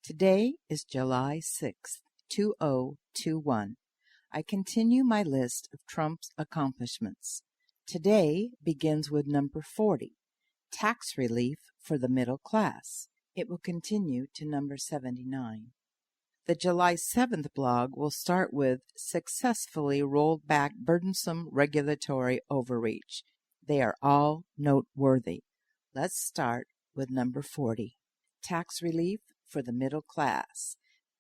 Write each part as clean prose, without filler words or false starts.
Today is July 6th, 2021. I continue my list of Trump's accomplishments. Today begins with number 40, tax relief for the middle class. It will continue to number 79. The July 7th blog will start with successfully rolled back burdensome regulatory overreach. They are all noteworthy. Let's start with number 40. Tax relief for the middle class.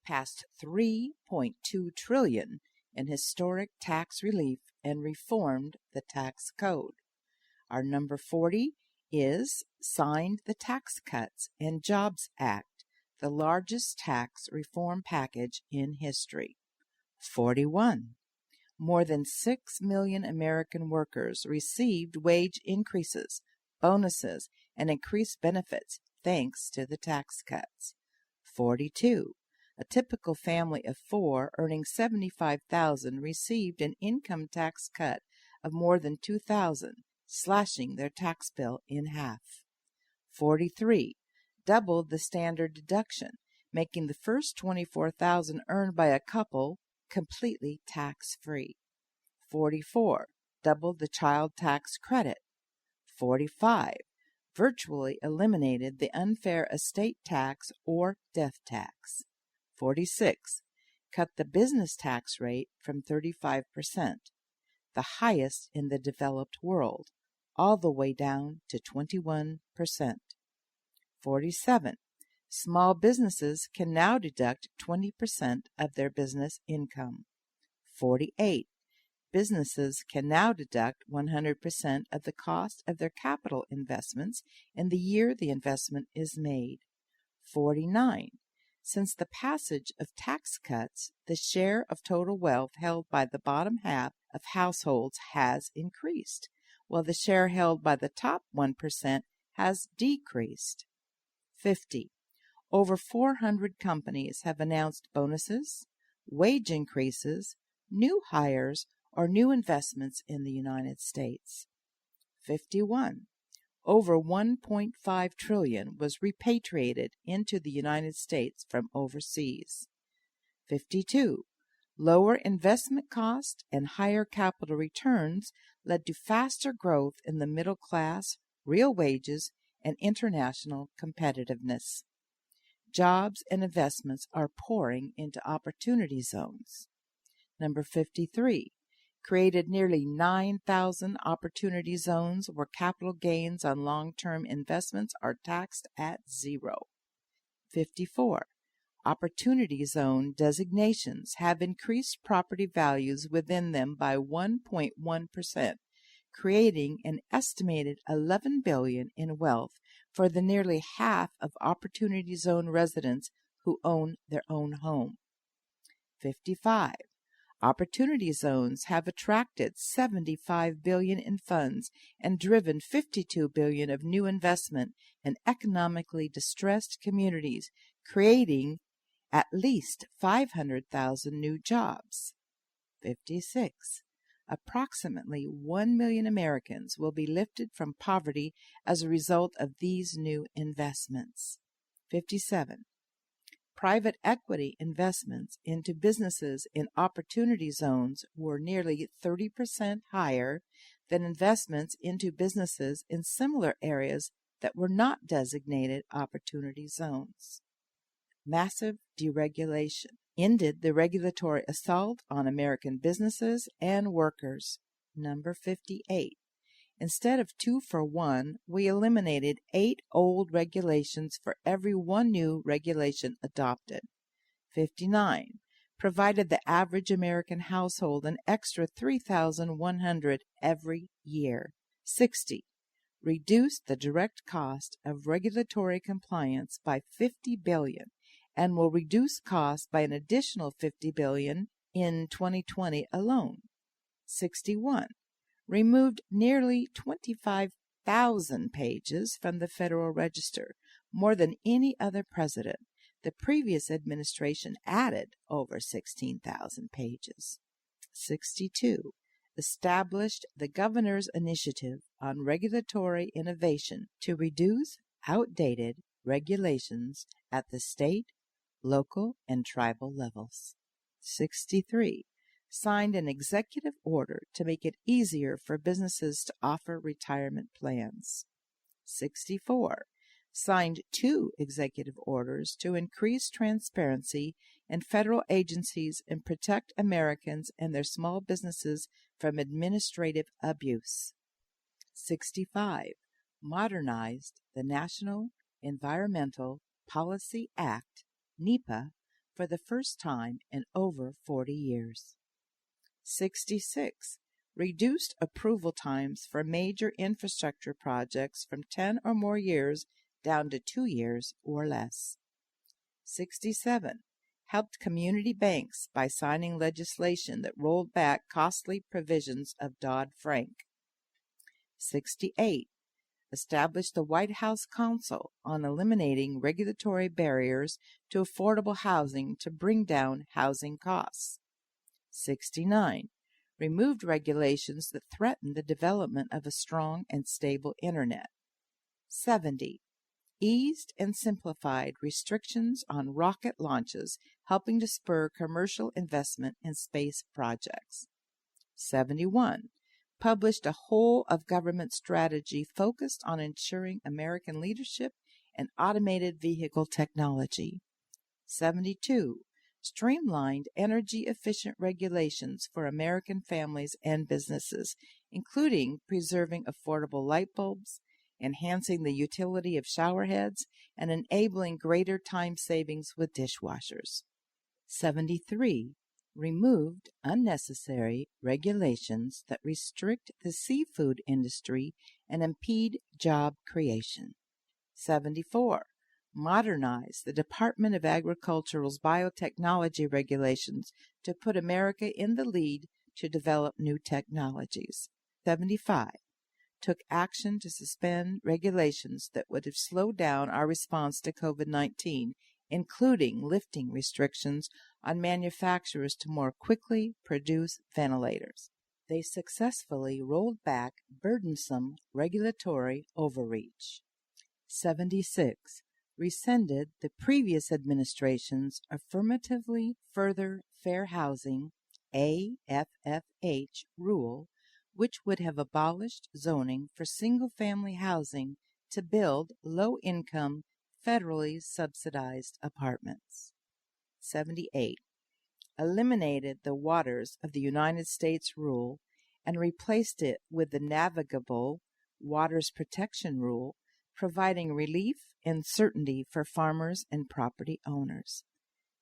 Passed $3.2 trillion in historic tax relief and reformed the tax code. Our number 40 is signed the Tax Cuts and Jobs Act, the largest tax reform package in history. 41. More than 6 million American workers received wage increases, bonuses, and increased benefits thanks to the tax cuts. 42. A typical family of 4 earning $75,000 received an income tax cut of more than $2,000, slashing their tax bill in half. 43. Doubled the standard deduction, making the first $24,000 earned by a couple completely tax-free. 44. Doubled the child tax credit. 45. Virtually eliminated the unfair estate tax or death tax. 46. Cut the business tax rate from 35%, the highest in the developed world, all the way down to 21%. 47. Small businesses can now deduct 20% of their business income. 48. Businesses can now deduct 100% of the cost of their capital investments in the year the investment is made. 49. Since the passage of tax cuts, the share of total wealth held by the bottom half of households has increased, while the share held by the top 1% has decreased. 50. Over 400 companies have announced bonuses, wage increases, new hires, or new investments in the United States. 51. Over $1.5 trillion was repatriated into the United States from overseas. 52. Lower investment cost and higher capital returns led to faster growth in the middle class, real wages, and international competitiveness. Jobs and investments are pouring into opportunity zones. Number 53. Created nearly 9,000 opportunity zones where capital gains on long-term investments are taxed at 0. 54. Opportunity zone designations have increased property values within them by 1.1%, creating an estimated $11 billion in wealth for the nearly half of Opportunity Zone residents who own their own home. 55. Opportunity zones have attracted $75 billion in funds and driven $52 billion of new investment in economically distressed communities, creating at least 500,000 new jobs. 56. Approximately 1 million Americans will be lifted from poverty as a result of these new investments. 57. Private equity investments into businesses in opportunity zones were nearly 30% higher than investments into businesses in similar areas that were not designated opportunity zones. Massive deregulation ended the regulatory assault on American businesses and workers. Number 58. Instead of 2 for 1, we eliminated 8 old regulations for every 1 new regulation adopted. 59. Provided the average American household an extra $3,100 every year. 60. Reduced the direct cost of regulatory compliance by $50 billion and will reduce costs by an additional $50 billion in 2020 alone. 61. Removed nearly 25,000 pages from the Federal Register, more than any other president. The previous administration added over 16,000 pages. 62. Established the Governor's Initiative on Regulatory Innovation to reduce outdated regulations at the state, local and tribal levels. 63. Signed an executive order to make it easier for businesses to offer retirement plans. 64. Signed 2 executive orders to increase transparency in federal agencies and protect Americans and their small businesses from administrative abuse. 65. Modernized the National Environmental Policy Act, NEPA, for the first time in over 40 years. 66. Reduced approval times for major infrastructure projects from 10 or more years down to 2 years or less. 67. Helped community banks by signing legislation that rolled back costly provisions of Dodd-Frank. 68. Established the White House Council on eliminating regulatory barriers to affordable housing to bring down housing costs. 69. Removed regulations that threaten the development of a strong and stable Internet. 70. Eased and simplified restrictions on rocket launches, helping to spur commercial investment in space projects. 71. Published a whole-of-government strategy focused on ensuring American leadership and automated vehicle technology. 72. Streamlined energy-efficient regulations for American families and businesses, including preserving affordable light bulbs, enhancing the utility of shower heads, and enabling greater time savings with dishwashers. 73. Removed unnecessary regulations that restrict the seafood industry and impede job creation. 74. Modernize the Department of Agriculture's biotechnology regulations to put America in the lead to develop new technologies. 75. Took action to suspend regulations that would have slowed down our response to COVID-19, including lifting restrictions on manufacturers to more quickly produce ventilators. They successfully rolled back burdensome regulatory overreach. 76. Rescinded the previous administration's affirmatively further fair housing AFFH rule, which would have abolished zoning for single-family housing to build low-income, federally subsidized apartments. 78. Eliminated the Waters of the United States rule and replaced it with the Navigable Waters Protection Rule, providing relief and certainty for farmers and property owners.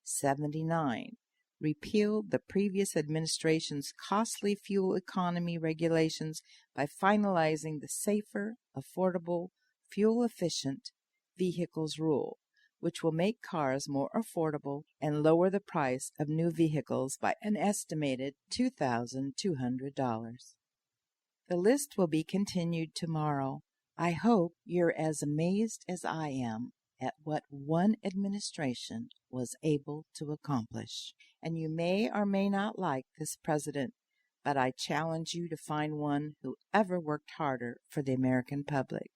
79. Repealed the previous administration's costly fuel economy regulations by finalizing the Safer, Affordable, Fuel-Efficient Vehicles Rule, which will make cars more affordable and lower the price of new vehicles by an estimated $2,200. The list will be continued tomorrow. I hope you're as amazed as I am at what one administration was able to accomplish. And you may or may not like this president, but I challenge you to find one who ever worked harder for the American public.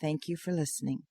Thank you for listening.